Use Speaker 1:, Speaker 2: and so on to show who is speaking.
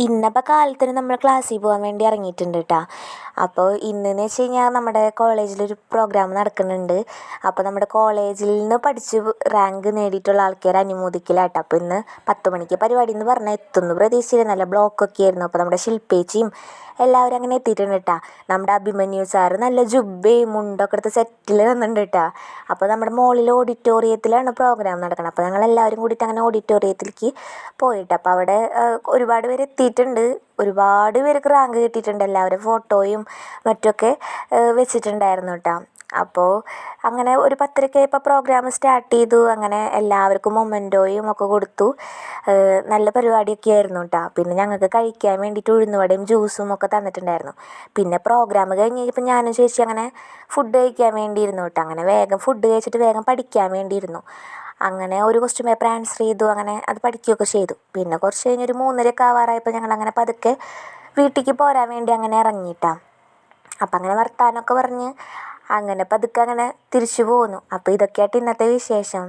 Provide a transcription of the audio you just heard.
Speaker 1: ഇന്നപ്പോൾ കാലത്തിന് നമ്മൾ ക്ലാസ്സിൽ പോകാൻ വേണ്ടി ഇറങ്ങിയിട്ടുണ്ട് കേട്ടോ. അപ്പോൾ ഇന്നെന്ന് വെച്ച് കഴിഞ്ഞാൽ നമ്മുടെ കോളേജിലൊരു പ്രോഗ്രാം നടക്കുന്നുണ്ട്. അപ്പോൾ നമ്മുടെ കോളേജിൽ നിന്ന് പഠിച്ച് റാങ്ക് നേടിയിട്ടുള്ള ആൾക്കാരെ അനുമോദിക്കലാട്ടോ. അപ്പോൾ ഇന്ന് 10 മണിക്ക് പരിപാടി എന്ന് പറഞ്ഞാൽ എത്തുന്നു പ്രതീക്ഷിച്ചില്ല. നല്ല ബ്ലോക്കൊക്കെ ആയിരുന്നു. അപ്പോൾ നമ്മുടെ ശില്പേച്ചിയും എല്ലാവരും അങ്ങനെ എത്തിയിട്ടുണ്ട് കേട്ടോ. നമ്മുടെ അഭിമന്യു സാറ് നല്ല ജുബ്ബയും മുണ്ടൊക്കെ എടുത്ത് സെറ്റിൽ നിന്നിട്ടുണ്ട് കേട്ടോ. അപ്പോൾ നമ്മുടെ മുകളിൽ ഓഡിറ്റോറിയത്തിലാണ് പ്രോഗ്രാം നടക്കുന്നത്. അപ്പോൾ ഞങ്ങളെല്ലാവരും കൂടിയിട്ട് അങ്ങനെ ഓഡിറ്റോറിയത്തിലേക്ക് പോയിട്ട് അപ്പോൾ അവിടെ ഒരുപാട് പേര് എത്തിയിട്ടുണ്ട്. ഒരുപാട് പേർക്ക് റാങ്ക് കിട്ടിയിട്ടുണ്ട്. എല്ലാവരും ഫോട്ടോയും മറ്റൊക്കെ വെച്ചിട്ടുണ്ടായിരുന്നു കേട്ടോ. അപ്പോൾ അങ്ങനെ ഒരു 10:30 ആയപ്പോൾ പ്രോഗ്രാം സ്റ്റാർട്ട് ചെയ്തു. അങ്ങനെ എല്ലാവർക്കും മൊമെൻറ്റോയും ഒക്കെ കൊടുത്തു. നല്ല പരിപാടിയൊക്കെ ആയിരുന്നു കേട്ടോ. പിന്നെ ഞങ്ങൾക്ക് കഴിക്കാൻ വേണ്ടിയിട്ട് ഉഴുന്നുവടയും ജ്യൂസും ഒക്കെ തന്നിട്ടുണ്ടായിരുന്നു. പിന്നെ പ്രോഗ്രാം കഴിഞ്ഞ് കഴിഞ്ഞപ്പോൾ ഞാനും ചേച്ചി അങ്ങനെ ഫുഡ് കഴിക്കാൻ വേണ്ടിയിരുന്നു കേട്ടോ. അങ്ങനെ വേഗം ഫുഡ് കഴിച്ചിട്ട് വേഗം പഠിക്കാൻ വേണ്ടിയിരുന്നു. അങ്ങനെ ഒരു ക്വസ്റ്റ്യൻ പേപ്പർ ആൻസർ ചെയ്തു. അങ്ങനെ അത് പഠിക്കുകയൊക്കെ ചെയ്തു. പിന്നെ കുറച്ച് കഴിഞ്ഞൊരു 3:30 ആവാറായപ്പോൾ ഞങ്ങളങ്ങനെ പതുക്കെ വീട്ടിലേക്ക് പോരാൻ വേണ്ടി അങ്ങനെ ഇറങ്ങിയിട്ടാണ്. അപ്പം അങ്ങനെ വർത്താനമൊക്കെ പറഞ്ഞ് അങ്ങനെ പതുക്കെ അങ്ങനെ തിരിച്ചു പോന്നു. അപ്പോൾ ഇതൊക്കെയായിട്ട് ഇന്നത്തെ വിശേഷം.